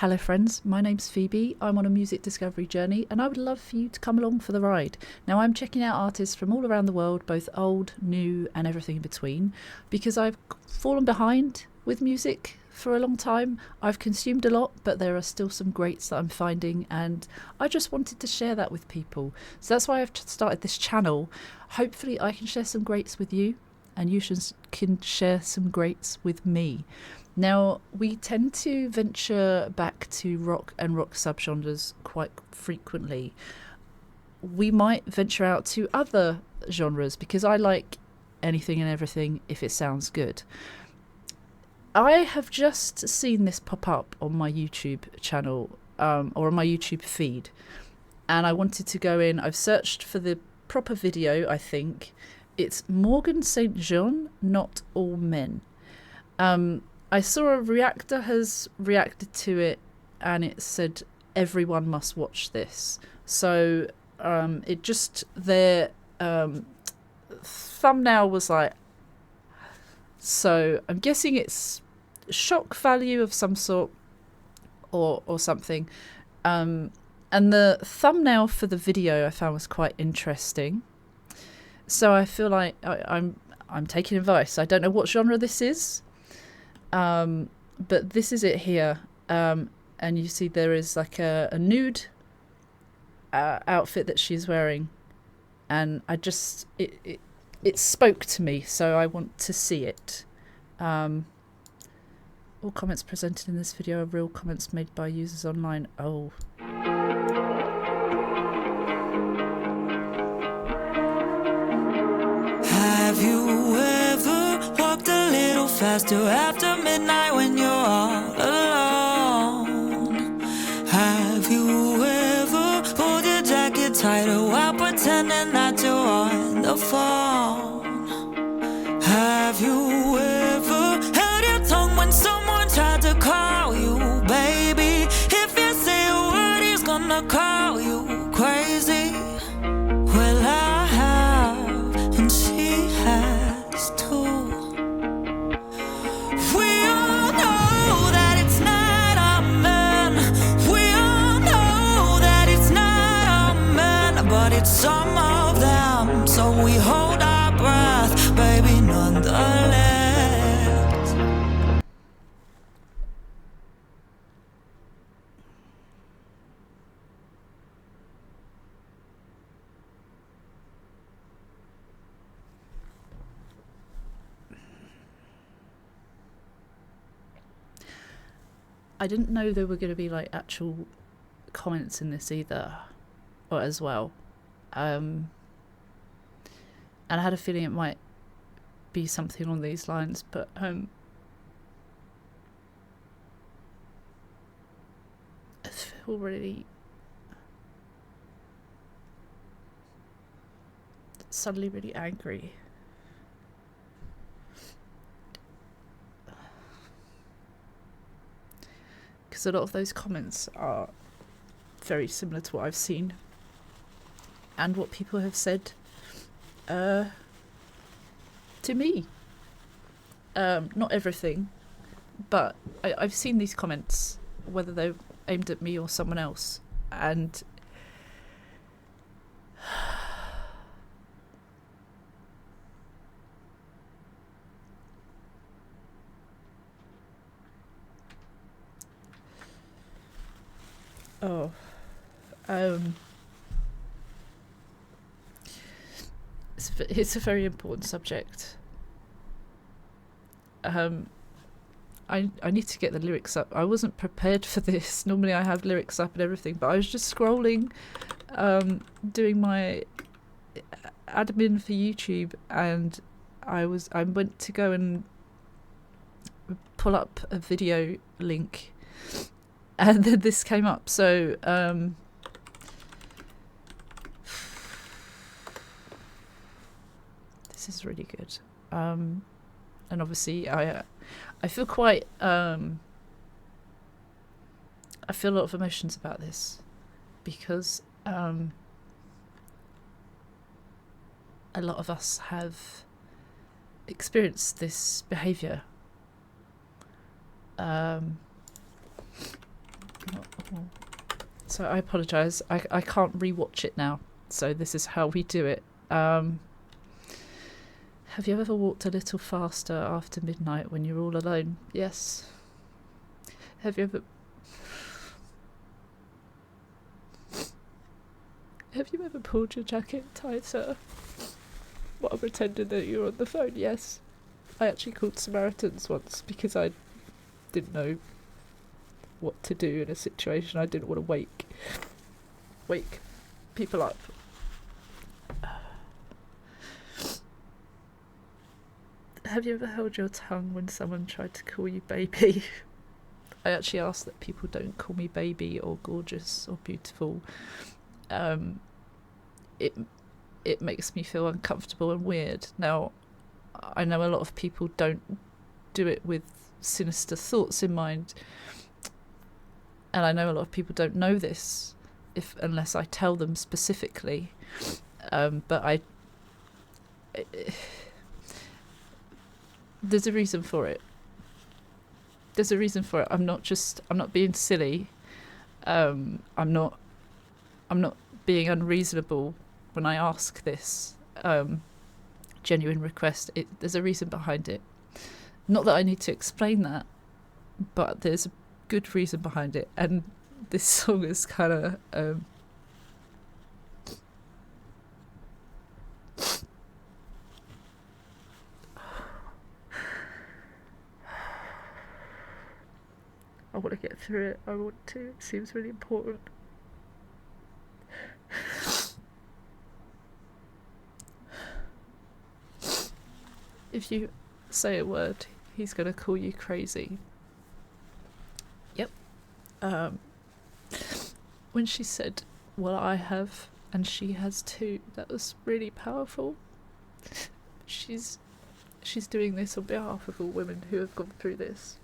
Hello friends, my name's Phoebe. I'm on a music discovery journey and I would love for you to come along for the ride. Now I'm checking out artists from all around the world, both old, new and everything in between, because I've fallen behind with music for a long time. I've consumed a lot, but there are still some greats that I'm finding and I just wanted to share that with people. So that's why I've started this channel. Hopefully I can share some greats with you and you can share some greats with me. Now, we tend to venture back to rock and rock subgenres quite frequently. We might venture out to other genres because I like anything and everything if it sounds good. I have just seen this pop up on my YouTube channel or on my YouTube feed, and I wanted to go in. I've searched for the proper video, I think. It's Morgan St. John, Not All Men. I saw a reactor has reacted to it and it said everyone must watch this. So it just, their thumbnail was like, so I'm guessing it's shock value of some sort or something. And the thumbnail for the video I found was quite interesting. So I feel like I'm taking advice. I don't know what genre this is. But this is it here, and you see there is like a nude outfit that she's wearing, and I just it spoke to me, so I want to see it. All comments presented in this video are real comments made by users online. Oh. Have you ever walked a little faster after midnight when you're all alone? Have you ever pulled your jacket tighter while pretending that you're on the phone? Have you ever held your tongue when someone tried to call you baby? If you say a word, he's gonna call you crazy. Well, I have, and she has too. We all know that it's not a man. We all know that it's not a man, but it's some of them. So we hold our breath, baby, nonetheless. I didn't know there were going to be like actual comments in this either, or as well. And I had a feeling it might be something on these lines, but I feel really suddenly really angry. Because a lot of those comments are very similar to what I've seen and what people have said to me. Not everything, but I've seen these comments, whether they're aimed at me or someone else, and it's a very important subject. I need to get the lyrics up. I wasn't prepared for this. Normally I have lyrics up and everything, but I was just scrolling, doing my admin for YouTube, and I went to go and pull up a video link, and then this came up. So this is really good. And obviously I feel quite I feel a lot of emotions about this, because a lot of us have experienced this behaviour. So I apologise. I can't rewatch it now. So this is how we do it. Have you ever walked a little faster after midnight when you're all alone? Yes. Have you ever pulled your jacket tighter while pretending that you were on the phone? Yes. I actually called Samaritans once because I didn't know what to do in a situation. I didn't want to wake people up. Have you ever held your tongue when someone tried to call you baby? I actually ask that people don't call me baby or gorgeous or beautiful. It makes me feel uncomfortable and weird. Now, I know a lot of people don't do it with sinister thoughts in mind, and I know a lot of people don't know this unless I tell them specifically. But there's a reason for it. There's a reason for it. I'm not being silly. I'm not being unreasonable when I ask this genuine request. There's a reason behind it. Not that I need to explain that, but there's a good reason behind it. And this song is kind of I want to get through it. I want to. It seems really important. If you say a word, he's going to call you crazy. Yep. When she said, well, I have and she has too, that was really powerful. She's doing this on behalf of all women who have gone through this.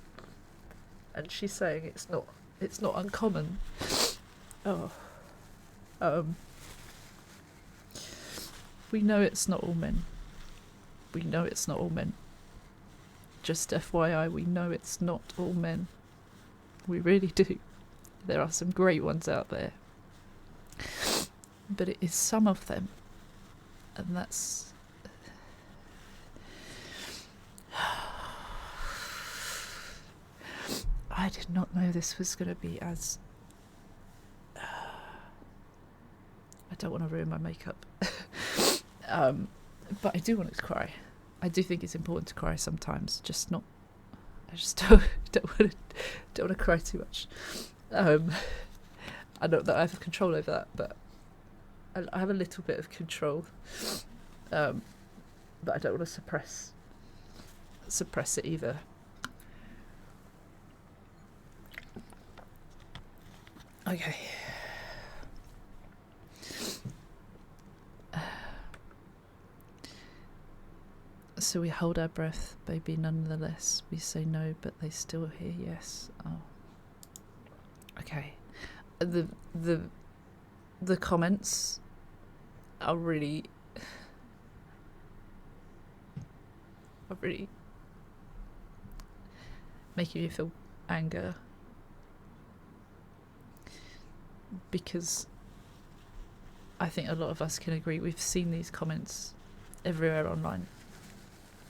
And she's saying it's not uncommon. We know it's not all men. We know it's not all men. Just FYI, we know it's not all men. We really do. There are some great ones out there. But it is some of them. And that's... I did not know this was going to be as... I don't want to ruin my makeup. But I do want to cry. I do think it's important to cry sometimes. I just don't want to cry too much. I know that I have control over that, but I have a little bit of control. But I don't want to suppress it either. Okay. So we hold our breath, baby, nonetheless. We say no, but they still hear yes. Oh. Okay. The comments are really making me feel anger, because I think a lot of us can agree. We've seen these comments everywhere online.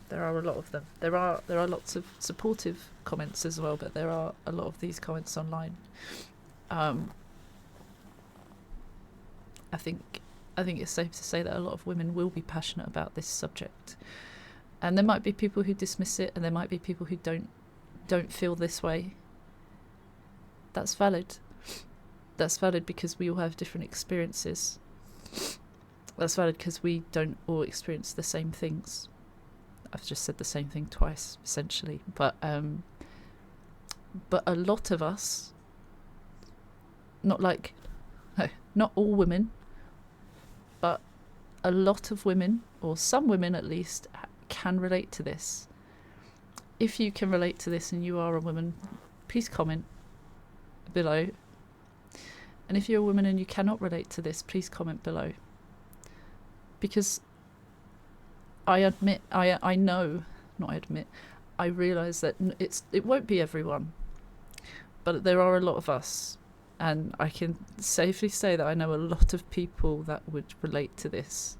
There are a lot of them. There are lots of supportive comments as well, but there are a lot of these comments online. I think it's safe to say that a lot of women will be passionate about this subject, and there might be people who dismiss it, and there might be people who don't feel this way. That's valid. That's valid because we all have different experiences. That's valid because we don't all experience the same things. I've just said the same thing twice, essentially. But a lot of us, not all women, but a lot of women, or some women at least, can relate to this. If you can relate to this and you are a woman, please comment below. And if you're a woman and you cannot relate to this, please comment below. Because I realise that it won't be everyone, but there are a lot of us And I can safely say that I know a lot of people that would relate to this.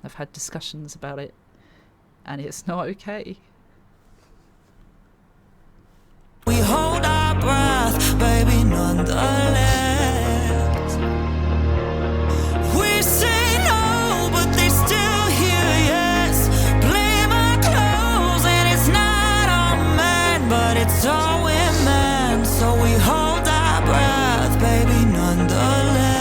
I've had discussions about it, and it's not okay. We hold our breath, baby, nonetheless. We say no, but they still hear yes. Blame our clothes, and it's not our men, but it's all women. So we hold our breath, baby, nonetheless.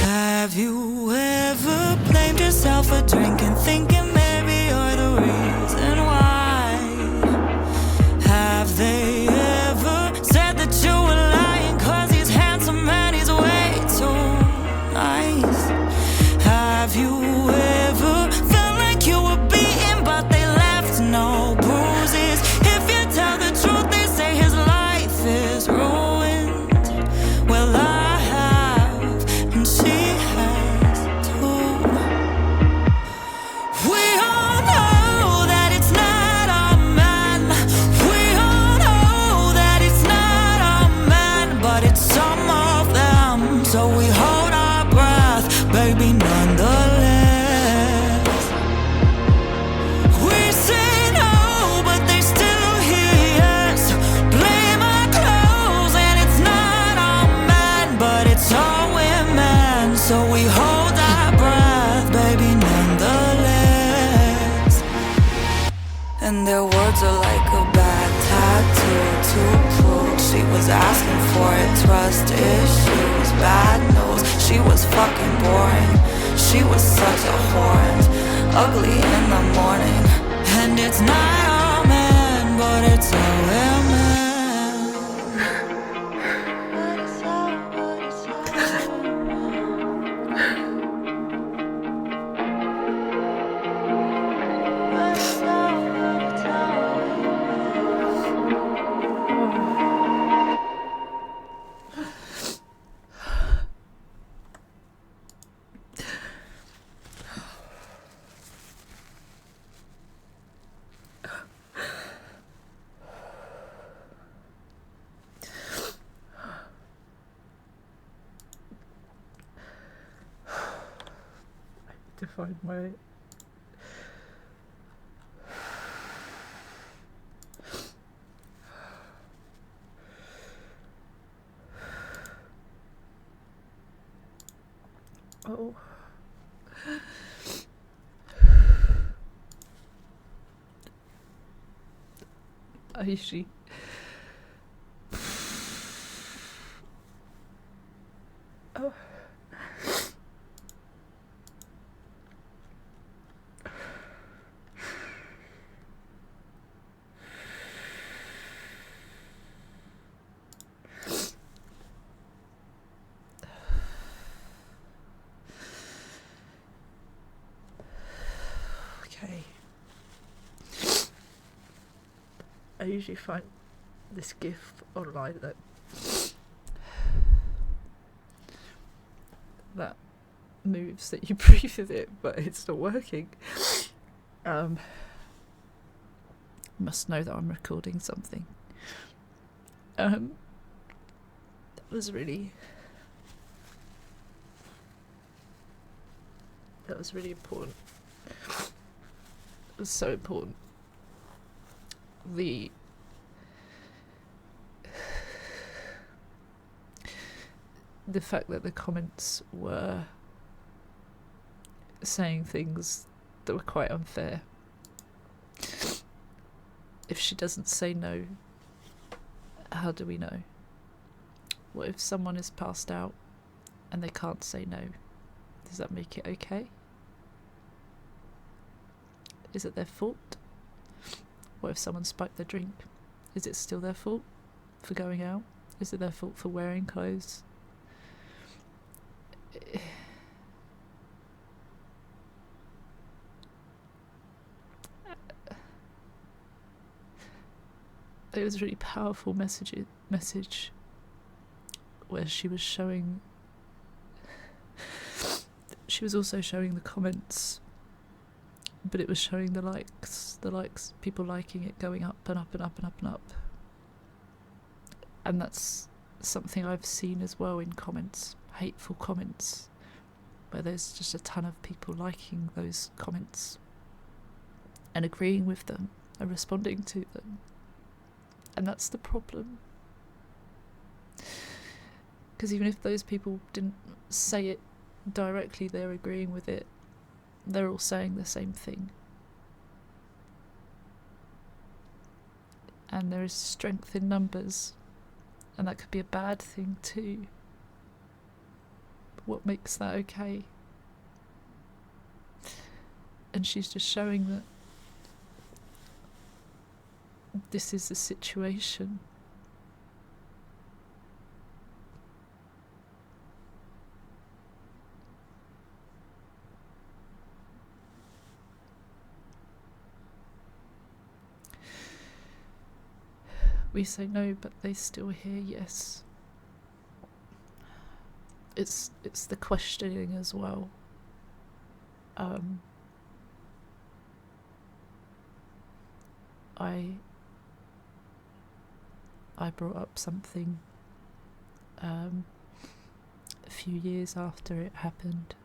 Have you ever blamed yourself for drinking, thinking maybe you're the reason why? Have they ever said that you were lying 'cause he's handsome and he's way too nice? Have you ever felt like you were beaten but they left no bruises? If you tell the truth, they say his life is ruined. Well, I have, and she has too. We all know that it's not our man. We all know that it's not our man, but it's some of them. So we hold our breath, baby, nonetheless. We say no, but they still hear yes. Blame our clothes, and it's not our man, but it's all women. So we hold our breath, baby, nonetheless. And their words are like a bad tattoo to prove she was asking for it. Trust issues, bad news. She was fucking boring. She was such a whore, ugly in the morning. And it's not all men, but it's all women. But it's all women. To find my oh I usually oh okay. I usually find this GIF online that moves that you breathe with it, but it's not working. Must know that I'm recording something. That was really important. It was so important. The fact that the comments were saying things that were quite unfair. If she doesn't say no, how do we know? What if someone is passed out and they can't say no? Does that make it okay? Is it their fault? What if someone spiked their drink? Is it still their fault for going out? Is it their fault for wearing clothes? It was a really powerful message where she was showing, she was also showing the comments, but it was showing the likes, people liking it, going up and up and up and up and up. And that's It's something I've seen as well in comments, hateful comments, where there's just a ton of people liking those comments and agreeing with them and responding to them. And that's the problem. Because even if those people didn't say it directly, they're agreeing with it. They're all saying the same thing. And there is strength in numbers. And that could be a bad thing too. But what makes that okay? And she's just showing that this is the situation. We say no, but they still hear yes. It's the questioning as well. I brought up something a few years after it happened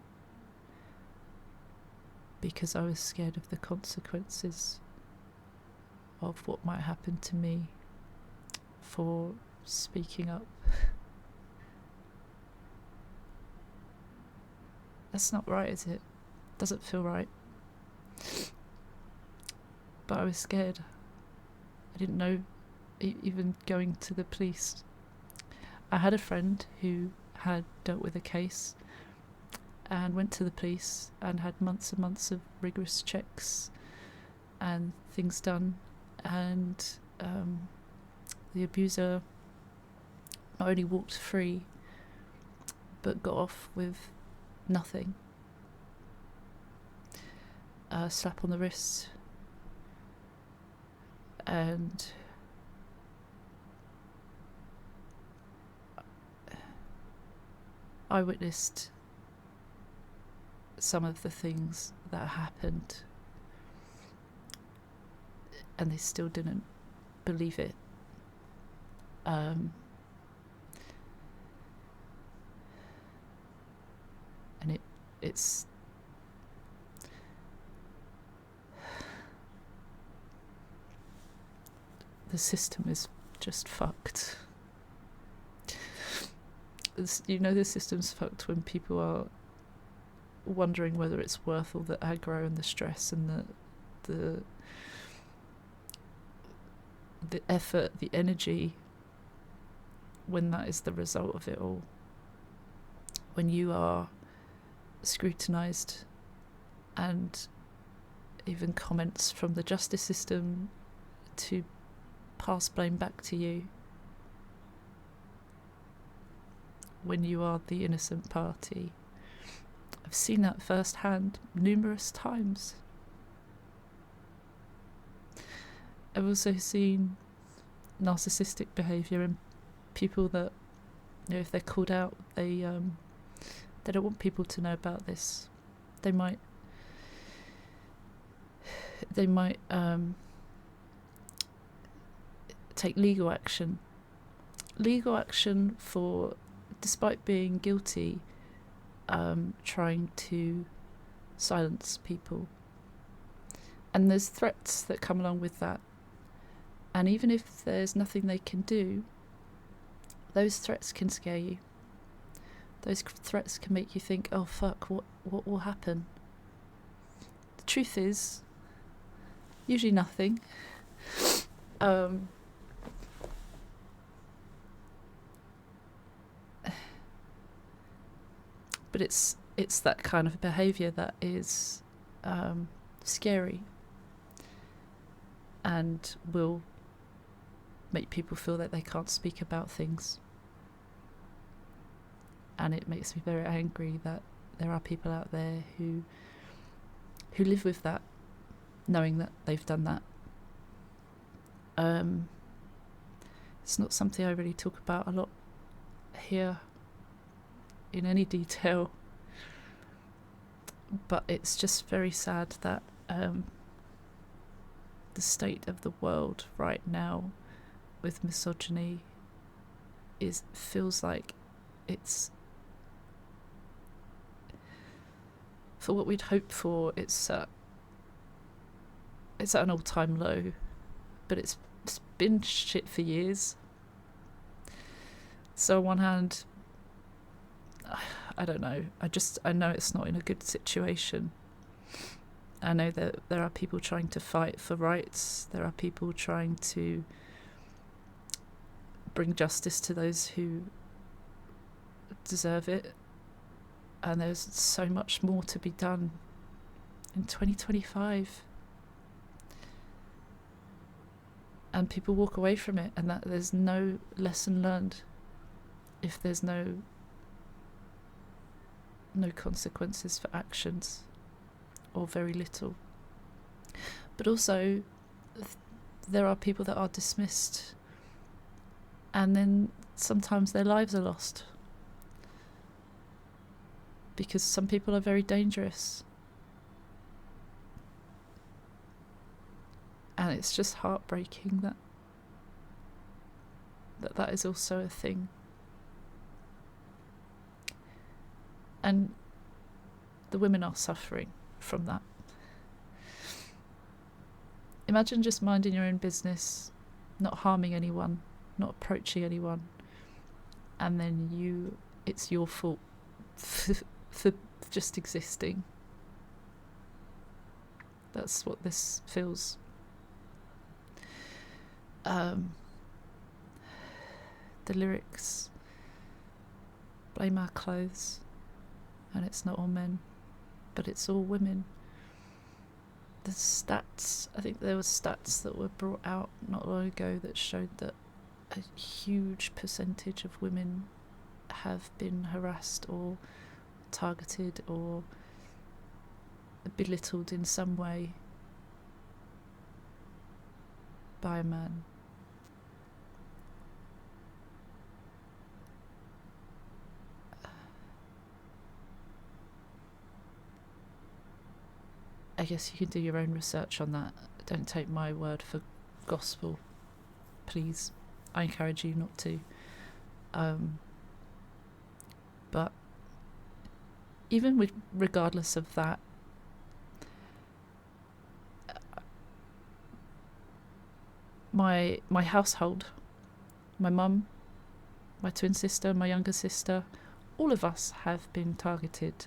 because I was scared of the consequences of what might happen to me for speaking up. That's not right, is it? Doesn't feel right. But I was scared. I didn't know, even going to the police. I had a friend who had dealt with a case and went to the police and had months and months of rigorous checks and things done, and the abuser not only walked free but got off with nothing. A slap on the wrist, and I witnessed some of the things that happened, and they still didn't believe it. And it's the system is just fucked. You know, the system's fucked when people are wondering whether it's worth all the aggro and the stress and the effort, the energy, when that is the result of it all. When you are scrutinised and even comments from the justice system to pass blame back to you, when you are the innocent party. I've seen that firsthand numerous times. I've also seen narcissistic behaviour in people that, you know, if they're called out, they don't want people to know about this. They might take legal action for, despite being guilty, trying to silence people. And there's threats that come along with that. And even if there's nothing they can do, those threats can scare you. Those threats can make you think, oh fuck, what will happen? The truth is, usually nothing. But it's that kind of behaviour that is scary and will make people feel that they can't speak about things. And it makes me very angry that there are people out there who live with that, knowing that they've done that. It's not something I really talk about a lot here in any detail, but it's just very sad that the state of the world right now with misogyny feels like it's, for what we'd hoped for, it's at an all-time low, but it's been shit for years. So on one hand, I don't know, I know it's not in a good situation. I know that there are people trying to fight for rights, there are people trying to bring justice to those who deserve it, and there's so much more to be done in 2025. And people walk away from it, and that there's no lesson learned if there's no consequences for actions, or very little. But also, there are people that are dismissed, and then sometimes their lives are lost, because some people are very dangerous. And it's just heartbreaking that is also a thing. And the women are suffering from that. Imagine just minding your own business, not harming anyone, not approaching anyone, and then it's your fault for just existing. That's what this feels. The lyrics, blame our clothes, and it's not all men, but it's all women. The stats, I think there were stats that were brought out not long ago that showed that a huge percentage of women have been harassed or targeted or belittled in some way by a man. I guess you can do your own research on that. Don't take my word for gospel, please. I encourage you not to. But even regardless of that, my household, my mum, my twin sister, my younger sister, all of us have been targeted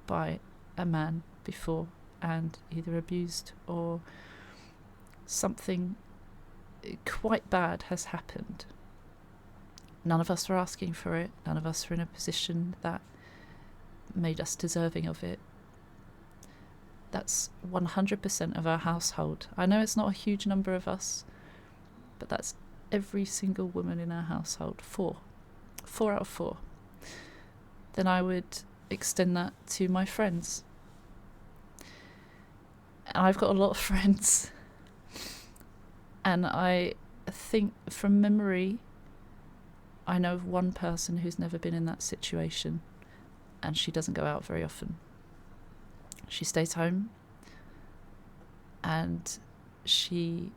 by a man before, and either abused or something quite bad has happened. None of us were asking for it. None of us were in a position that made us deserving of it. That's 100% of our household. I know it's not a huge number of us, but that's every single woman in our household. 4 out of 4. Then I would extend that to my friends. And I've got a lot of friends. And I think from memory, I know of one person who's never been in that situation, and she doesn't go out very often. She stays home, and she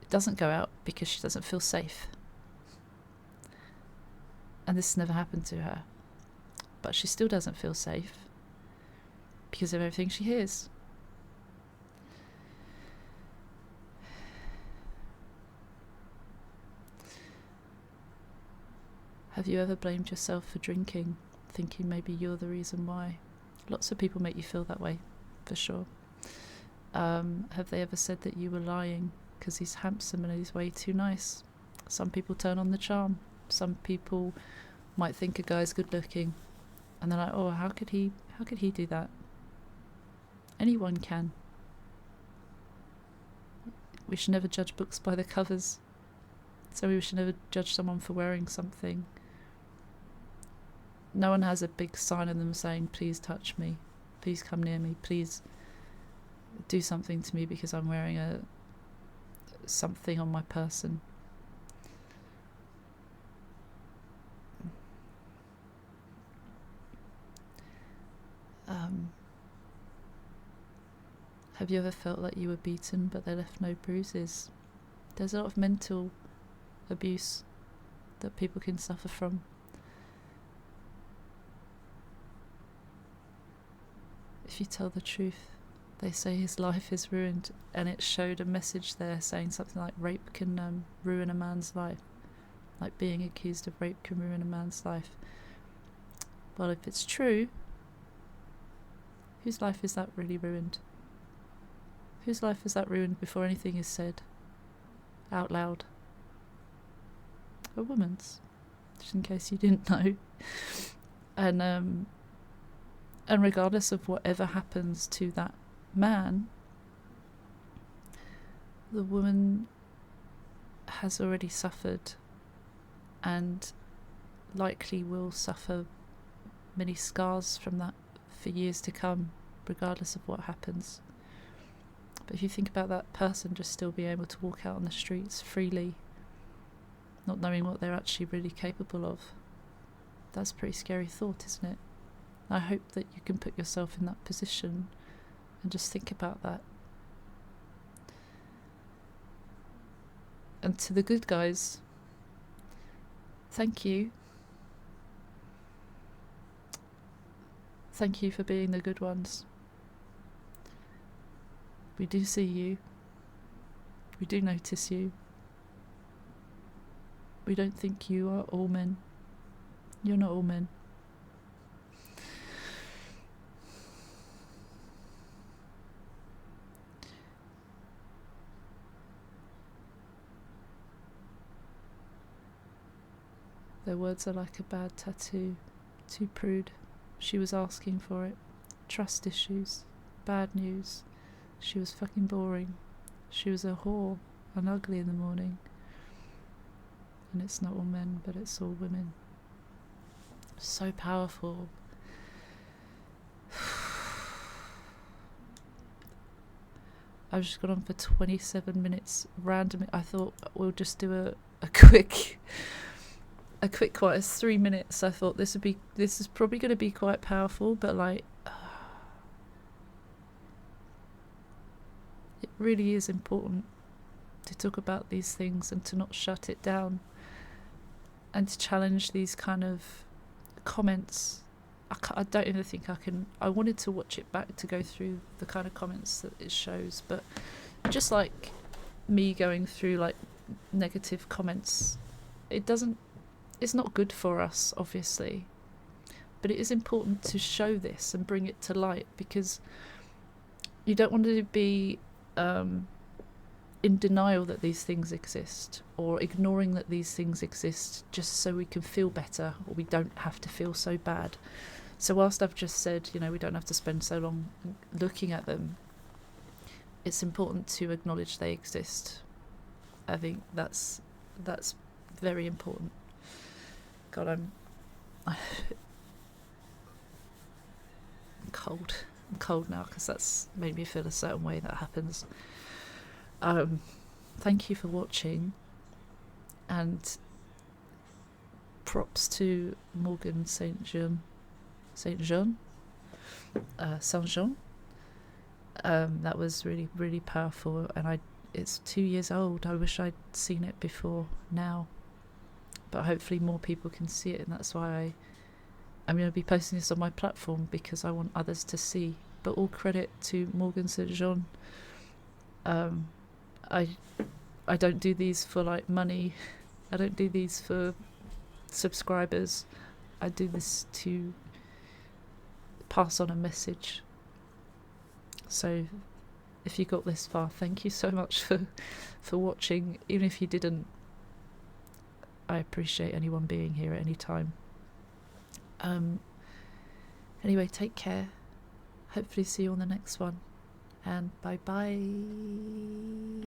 doesn't go out because she doesn't feel safe. And this never happened to her. But she still doesn't feel safe because of everything she hears. Have you ever blamed yourself for drinking, thinking maybe you're the reason why? Lots of people make you feel that way, for sure. Have they ever said that you were lying because he's handsome and he's way too nice? Some people turn on the charm. Some people might think a guy's good looking, and they're like, oh, how could he do that? Anyone can. We should never judge books by the covers. So we should never judge someone for wearing something. No one has a big sign on them saying, please touch me, please come near me, please do something to me because I'm wearing something on my person. Have you ever felt like you were beaten but they left no bruises? There's a lot of mental abuse that people can suffer from. If you tell the truth, they say his life is ruined, and it showed a message there saying something like rape can ruin a man's life, like being accused of rape can ruin a man's life. Well, if it's true, whose life is that really ruined? Whose life is that ruined before anything is said out loud? A woman's, just in case you didn't know. And regardless of whatever happens to that man, the woman has already suffered and likely will suffer many scars from that for years to come, regardless of what happens. But if you think about that person just still being able to walk out on the streets freely, not knowing what they're actually really capable of, that's a pretty scary thought, isn't it? I hope that you can put yourself in that position and just think about that. And to the good guys, thank you. Thank you for being the good ones. We do see you. We do notice you. We don't think you are all men. You're not all men. Their words are like a bad tattoo. Too prude. She was asking for it. Trust issues. Bad news. She was fucking boring. She was a whore and ugly in the morning. And it's not all men, but it's all women. So powerful. I've just gone on for 27 minutes randomly. I thought we'll just do a quick one. It's 3 minutes. I thought this is probably going to be quite powerful, but like it really is important to talk about these things and to not shut it down and to challenge these kind of comments. I don't even think I can. I wanted to watch it back to go through the kind of comments that it shows, but just like me going through like negative comments, it's not good for us, obviously, but it is important to show this and bring it to light, because you don't want to be in denial that these things exist, or ignoring that these things exist just so we can feel better, or we don't have to feel so bad. So whilst I've just said, we don't have to spend so long looking at them, it's important to acknowledge they exist. I think that's very important. God, I'm cold. I'm cold now because that's made me feel a certain way. That happens. Thank you for watching, and props to Morgan St. Jean. That was really, really powerful, and it's 2 years old. I wish I'd seen it before now, but hopefully more people can see it, and that's why I'm going to be posting this on my platform, because I want others to see. But all credit to Morgan St. Jean. I don't do these for like money. I don't do these for subscribers. I do this to pass on a message. So if you got this far, thank you so much for watching. Even if you didn't, I appreciate anyone being here at any time. Anyway, take care. Hopefully see you on the next one, and bye bye.